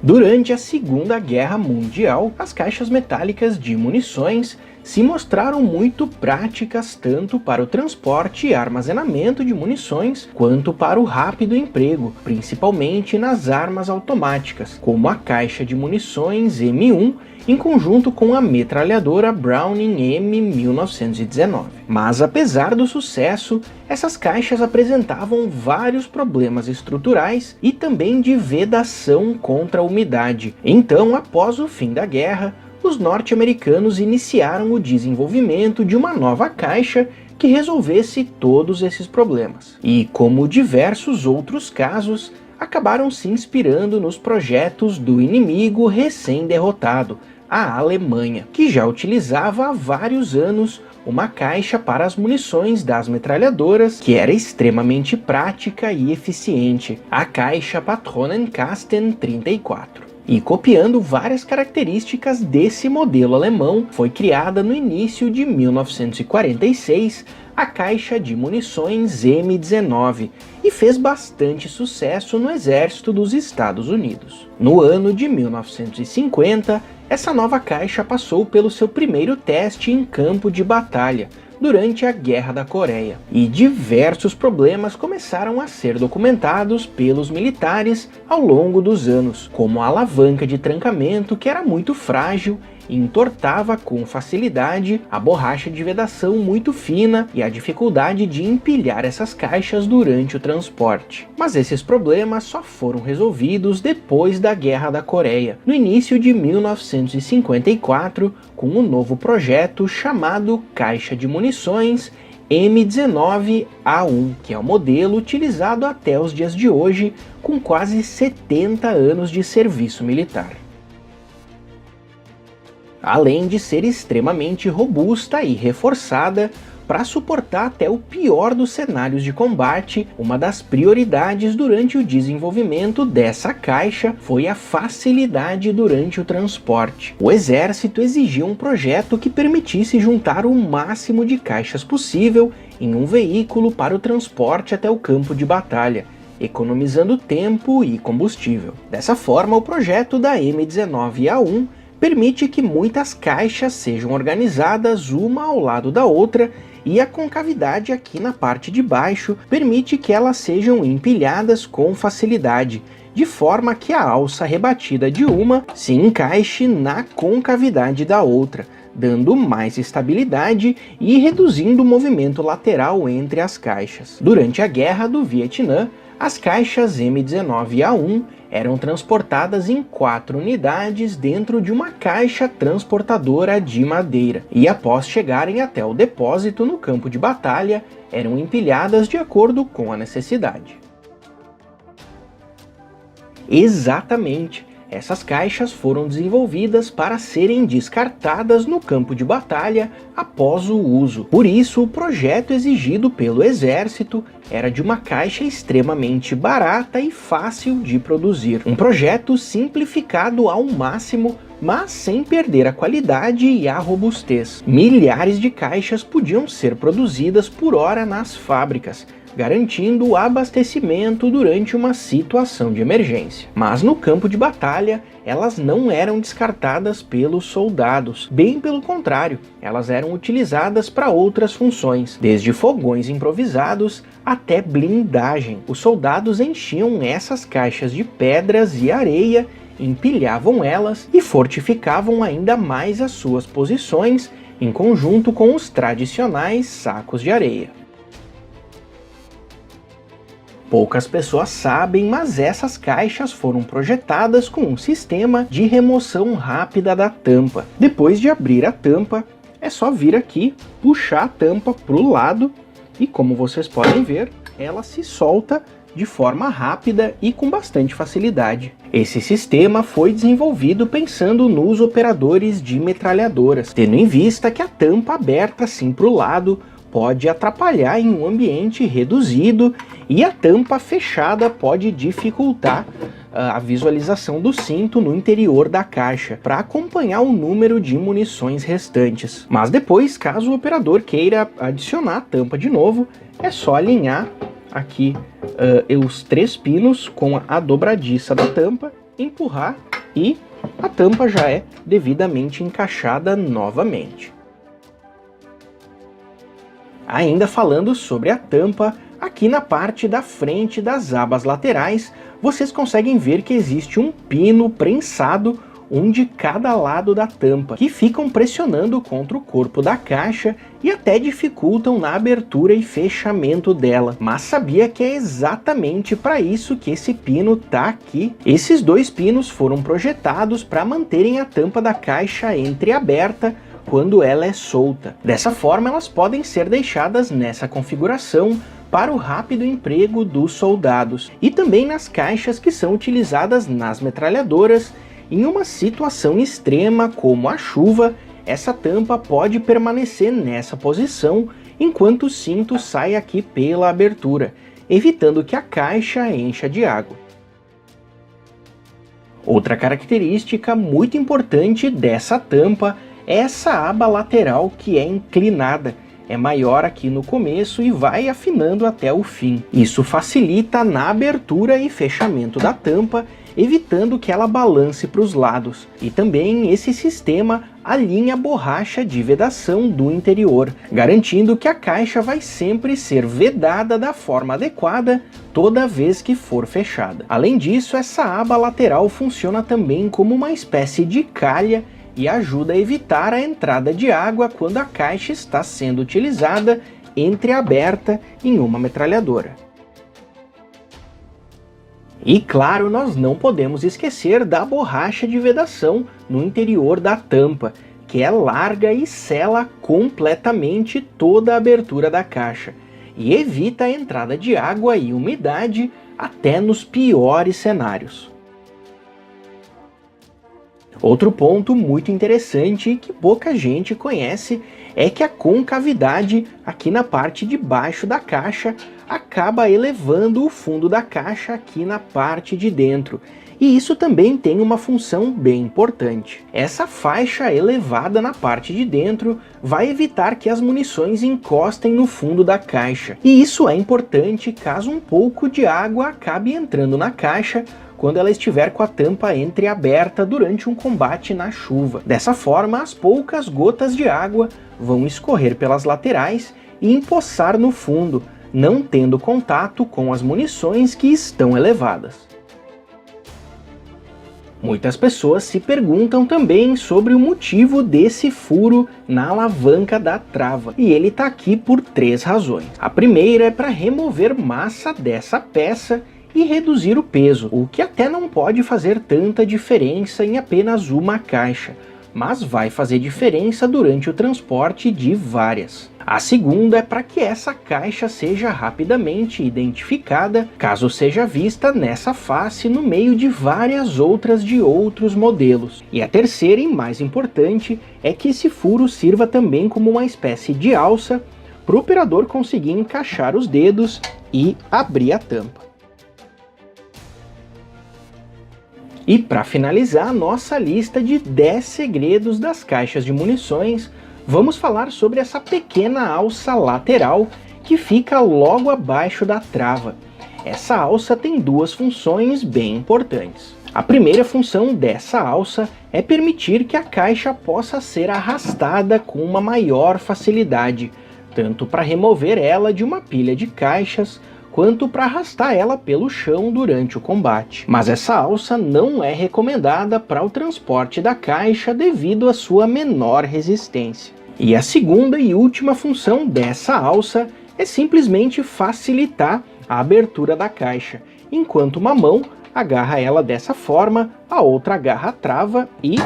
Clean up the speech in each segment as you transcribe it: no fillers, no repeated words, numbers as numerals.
Durante a Segunda Guerra Mundial, as caixas metálicas de munições se mostraram muito práticas tanto para o transporte e armazenamento de munições, quanto para o rápido emprego, principalmente nas armas automáticas, como a caixa de munições M1, em conjunto com a metralhadora Browning M1919. Mas apesar do sucesso, essas caixas apresentavam vários problemas estruturais e também de vedação contra a umidade. Então, após o fim da guerra, os norte-americanos iniciaram o desenvolvimento de uma nova caixa que resolvesse todos esses problemas. E, como diversos outros casos, acabaram se inspirando nos projetos do inimigo recém-derrotado, a Alemanha, que já utilizava há vários anos uma caixa para as munições das metralhadoras que era extremamente prática e eficiente, a caixa Patronenkasten 34. E copiando várias características desse modelo alemão, foi criada no início de 1946 a caixa de munições M19 e fez bastante sucesso no exército dos Estados Unidos. No ano de 1950, essa nova caixa passou pelo seu primeiro teste em campo de batalha, durante a Guerra da Coreia, e diversos problemas começaram a ser documentados pelos militares ao longo dos anos, como a alavanca de trancamento que era muito frágil e entortava com facilidade, a borracha de vedação muito fina e a dificuldade de empilhar essas caixas durante o transporte. Mas esses problemas só foram resolvidos depois da Guerra da Coreia, no início de 1954, com um novo projeto chamado Caixa de Munições M19A1, que é o modelo utilizado até os dias de hoje, com quase 70 anos de serviço militar. Além de ser extremamente robusta e reforçada para suportar até o pior dos cenários de combate, uma das prioridades durante o desenvolvimento dessa caixa foi a facilidade durante o transporte. O exército exigia um projeto que permitisse juntar o máximo de caixas possível em um veículo para o transporte até o campo de batalha, economizando tempo e combustível. Dessa forma, o projeto da M19A1 permite que muitas caixas sejam organizadas uma ao lado da outra, e a concavidade aqui na parte de baixo permite que elas sejam empilhadas com facilidade, de forma que a alça rebatida de uma se encaixe na concavidade da outra, dando mais estabilidade e reduzindo o movimento lateral entre as caixas. Durante a Guerra do Vietnã, as caixas M19A1 eram transportadas em 4 unidades dentro de uma caixa transportadora de madeira, e após chegarem até o depósito no campo de batalha, eram empilhadas de acordo com a necessidade. Exatamente! Essas caixas foram desenvolvidas para serem descartadas no campo de batalha após o uso. Por isso, o projeto exigido pelo exército era de uma caixa extremamente barata e fácil de produzir. Um projeto simplificado ao máximo, mas sem perder a qualidade e a robustez. Milhares de caixas podiam ser produzidas por hora nas fábricas, garantindo o abastecimento durante uma situação de emergência. Mas no campo de batalha, elas não eram descartadas pelos soldados, bem pelo contrário, elas eram utilizadas para outras funções, desde fogões improvisados até blindagem. Os soldados enchiam essas caixas de pedras e areia, empilhavam elas e fortificavam ainda mais as suas posições, em conjunto com os tradicionais sacos de areia. Poucas pessoas sabem, mas essas caixas foram projetadas com um sistema de remoção rápida da tampa. Depois de abrir a tampa, é só vir aqui, puxar a tampa para o lado e, como vocês podem ver, ela se solta de forma rápida e com bastante facilidade. Esse sistema foi desenvolvido pensando nos operadores de metralhadoras, tendo em vista que a tampa aberta assim para o lado pode atrapalhar em um ambiente reduzido e a tampa fechada pode dificultar a visualização do cinto no interior da caixa para acompanhar o número de munições restantes. Mas depois, caso o operador queira adicionar a tampa de novo, é só alinhar aqui os 3 pinos com a dobradiça da tampa, empurrar e a tampa já é devidamente encaixada novamente. Ainda falando sobre a tampa, aqui na parte da frente das abas laterais, vocês conseguem ver que existe um pino prensado, um de cada lado da tampa, que ficam pressionando contra o corpo da caixa e até dificultam na abertura e fechamento dela. Mas sabia que é exatamente para isso que esse pino tá aqui? Esses dois pinos foram projetados para manterem a tampa da caixa entreaberta quando ela é solta. Dessa forma, elas podem ser deixadas nessa configuração para o rápido emprego dos soldados e também nas caixas que são utilizadas nas metralhadoras. Em uma situação extrema como a chuva, essa tampa pode permanecer nessa posição enquanto o cinto sai aqui pela abertura, evitando que a caixa encha de água. Outra característica muito importante dessa tampa é essa aba lateral que é inclinada. É maior aqui no começo e vai afinando até o fim. Isso facilita na abertura e fechamento da tampa, evitando que ela balance para os lados. E também esse sistema alinha a borracha de vedação do interior, garantindo que a caixa vai sempre ser vedada da forma adequada toda vez que for fechada. Além disso, essa aba lateral funciona também como uma espécie de calha e ajuda a evitar a entrada de água quando a caixa está sendo utilizada entreaberta em uma metralhadora. E claro, nós não podemos esquecer da borracha de vedação no interior da tampa, que é larga e sela completamente toda a abertura da caixa, e evita a entrada de água e umidade até nos piores cenários. Outro ponto muito interessante que pouca gente conhece é que a concavidade aqui na parte de baixo da caixa acaba elevando o fundo da caixa aqui na parte de dentro. E isso também tem uma função bem importante. Essa faixa elevada na parte de dentro vai evitar que as munições encostem no fundo da caixa. E isso é importante caso um pouco de água acabe entrando na caixa quando ela estiver com a tampa entreaberta durante um combate na chuva. Dessa forma, as poucas gotas de água vão escorrer pelas laterais e empoçar no fundo, não tendo contato com as munições que estão elevadas. Muitas pessoas se perguntam também sobre o motivo desse furo na alavanca da trava, e ele está aqui por 3 razões. A primeira é para remover massa dessa peça e reduzir o peso, o que até não pode fazer tanta diferença em apenas uma caixa, mas vai fazer diferença durante o transporte de várias. A segunda é para que essa caixa seja rapidamente identificada, caso seja vista nessa face no meio de várias outras de outros modelos. E a terceira e mais importante é que esse furo sirva também como uma espécie de alça para o operador conseguir encaixar os dedos e abrir a tampa. E para finalizar a nossa lista de 10 segredos das caixas de munições, vamos falar sobre essa pequena alça lateral que fica logo abaixo da trava. Essa alça tem 2 funções bem importantes. A primeira função dessa alça é permitir que a caixa possa ser arrastada com uma maior facilidade, tanto para remover ela de uma pilha de caixas, quanto para arrastar ela pelo chão durante o combate. Mas essa alça não é recomendada para o transporte da caixa devido à sua menor resistência. E a segunda e última função dessa alça é simplesmente facilitar a abertura da caixa. Enquanto uma mão agarra ela dessa forma, a outra agarra a trava e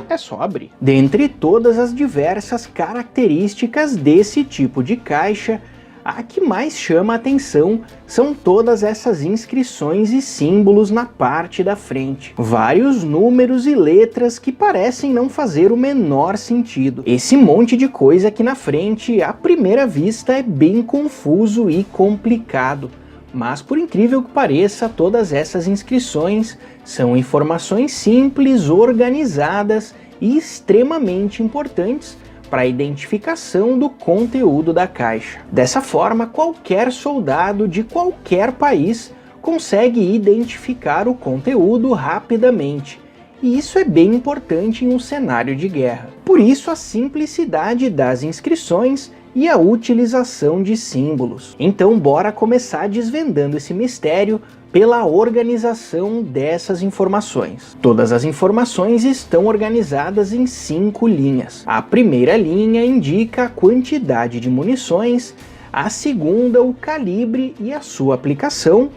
é só abrir. Dentre todas as diversas características desse tipo de caixa, a que mais chama a atenção são todas essas inscrições e símbolos na parte da frente. Vários números e letras que parecem não fazer o menor sentido. Esse monte de coisa aqui na frente, à primeira vista, é bem confuso e complicado. Mas por incrível que pareça, todas essas inscrições são informações simples, organizadas e extremamente importantes para a identificação do conteúdo da caixa. Dessa forma, qualquer soldado de qualquer país consegue identificar o conteúdo rapidamente e isso é bem importante em um cenário de guerra. Por isso a simplicidade das inscrições e a utilização de símbolos. Então bora começar desvendando esse mistério pela organização dessas informações. Todas as informações estão organizadas em 5 linhas. A primeira linha indica a quantidade de munições, a segunda o calibre e a sua aplicação,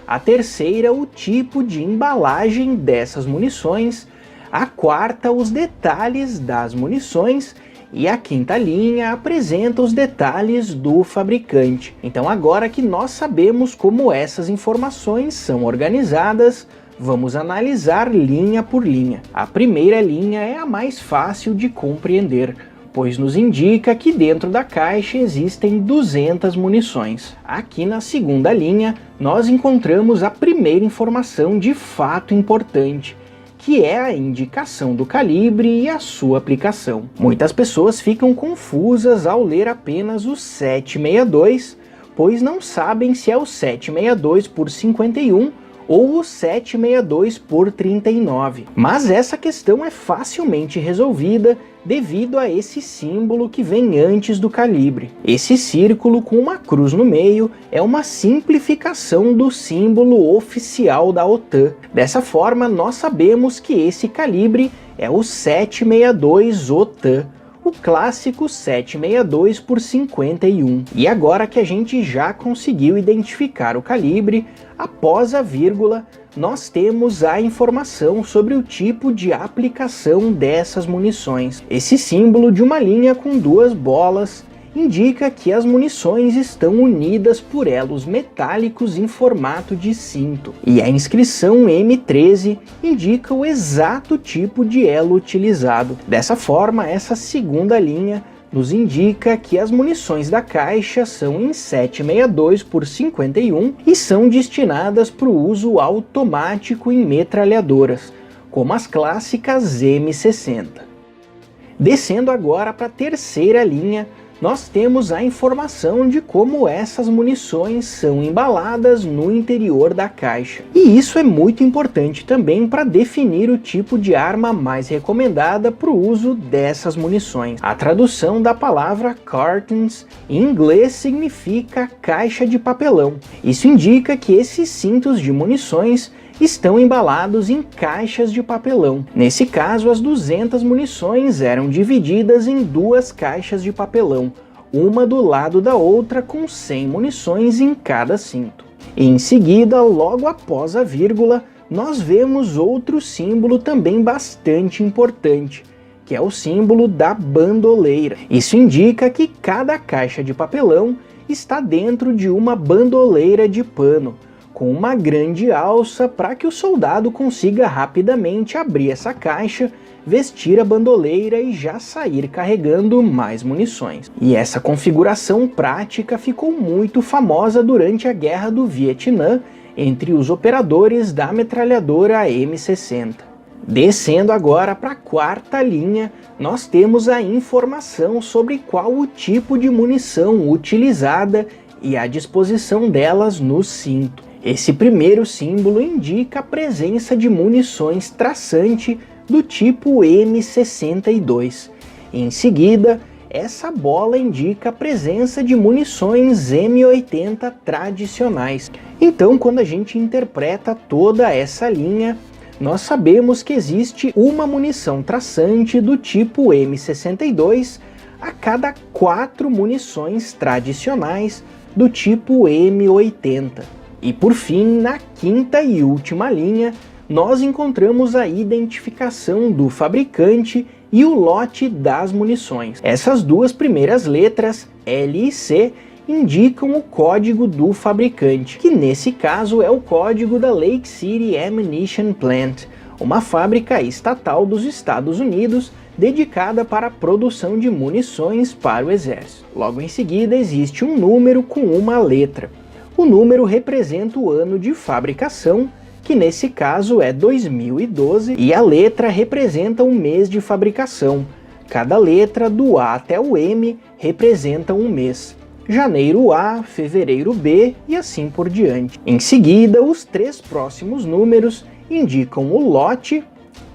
a terceira o tipo de embalagem dessas munições, a quarta os detalhes das munições e a quinta linha apresenta os detalhes do fabricante. Então agora que nós sabemos como essas informações são organizadas, vamos analisar linha por linha. A primeira linha é a mais fácil de compreender, pois nos indica que dentro da caixa existem 200 munições. Aqui na segunda linha, nós encontramos a primeira informação de fato importante, que é a indicação do calibre e a sua aplicação. Muitas pessoas ficam confusas ao ler apenas o 762, pois não sabem se é o 762 por 51 ou o 762 por 39. Mas essa questão é facilmente resolvida devido a esse símbolo que vem antes do calibre. Esse círculo com uma cruz no meio é uma simplificação do símbolo oficial da OTAN. Dessa forma, nós sabemos que esse calibre é o 762 OTAN, o clássico 762 por 51. E agora que a gente já conseguiu identificar o calibre, após a vírgula, nós temos a informação sobre o tipo de aplicação dessas munições. Esse símbolo de uma linha com 2 bolas indica que as munições estão unidas por elos metálicos em formato de cinto. E a inscrição M13 indica o exato tipo de elo utilizado. Dessa forma, essa segunda linha nos indica que as munições da caixa são em 762 por 51 e são destinadas para o uso automático em metralhadoras, como as clássicas M60. Descendo agora para a terceira linha, nós temos a informação de como essas munições são embaladas no interior da caixa. E isso é muito importante também para definir o tipo de arma mais recomendada para o uso dessas munições. A tradução da palavra cartons em inglês significa caixa de papelão. Isso indica que esses cintos de munições estão embalados em caixas de papelão. Nesse caso, as 200 munições eram divididas em 2 caixas de papelão, uma do lado da outra com 100 munições em cada cinto. Em seguida, logo após a vírgula, nós vemos outro símbolo também bastante importante, que é o símbolo da bandoleira. Isso indica que cada caixa de papelão está dentro de uma bandoleira de pano, com uma grande alça para que o soldado consiga rapidamente abrir essa caixa, vestir a bandoleira e já sair carregando mais munições. E essa configuração prática ficou muito famosa durante a Guerra do Vietnã entre os operadores da metralhadora M60. Descendo agora para a quarta linha, nós temos a informação sobre qual o tipo de munição utilizada e a disposição delas no cinto. Esse primeiro símbolo indica a presença de munições traçante do tipo M62. Em seguida, essa bola indica a presença de munições M80 tradicionais. Então, quando a gente interpreta toda essa linha, nós sabemos que existe uma munição traçante do tipo M62 a cada 4 munições tradicionais do tipo M80. E por fim, na quinta e última linha, nós encontramos a identificação do fabricante e o lote das munições. Essas 2 primeiras letras, L e C, indicam o código do fabricante, que nesse caso é o código da Lake City Ammunition Plant, uma fábrica estatal dos Estados Unidos dedicada para a produção de munições para o exército. Logo em seguida existe um número com uma letra. O número representa o ano de fabricação, que nesse caso é 2012, e a letra representa o mês de fabricação. Cada letra, do A até o M, representa um mês. Janeiro A, fevereiro B e assim por diante. Em seguida, os 3 próximos números indicam o lote,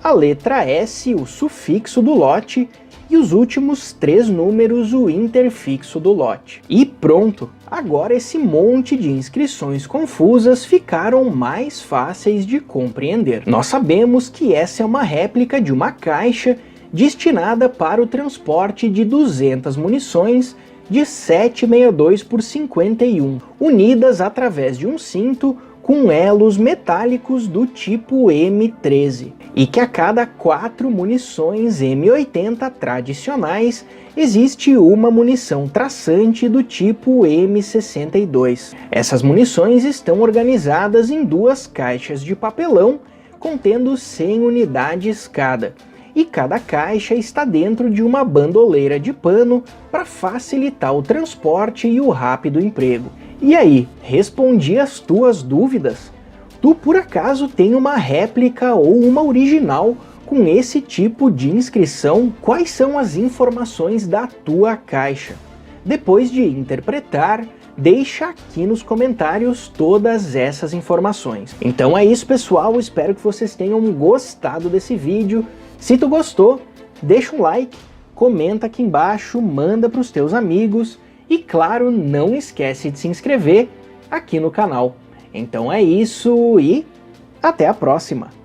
a letra S, o sufixo do lote, e os últimos 3 números, o interfixo do lote. E pronto! Agora esse monte de inscrições confusas ficaram mais fáceis de compreender. Nós sabemos que essa é uma réplica de uma caixa destinada para o transporte de 200 munições de 7,62 por 51, unidas através de um cinto com elos metálicos do tipo M13, e que a cada 4 munições M80 tradicionais existe uma munição traçante do tipo M62. Essas munições estão organizadas em 2 caixas de papelão contendo 100 unidades cada, e cada caixa está dentro de uma bandoleira de pano para facilitar o transporte e o rápido emprego. E aí, respondi as tuas dúvidas? Tu por acaso tem uma réplica ou uma original com esse tipo de inscrição? Quais são as informações da tua caixa? Depois de interpretar, deixa aqui nos comentários todas essas informações. Então é isso, pessoal, espero que vocês tenham gostado desse vídeo. Se tu gostou, deixa um like, comenta aqui embaixo, manda para os teus amigos e, claro, não esquece de se inscrever aqui no canal. Então é isso e até a próxima!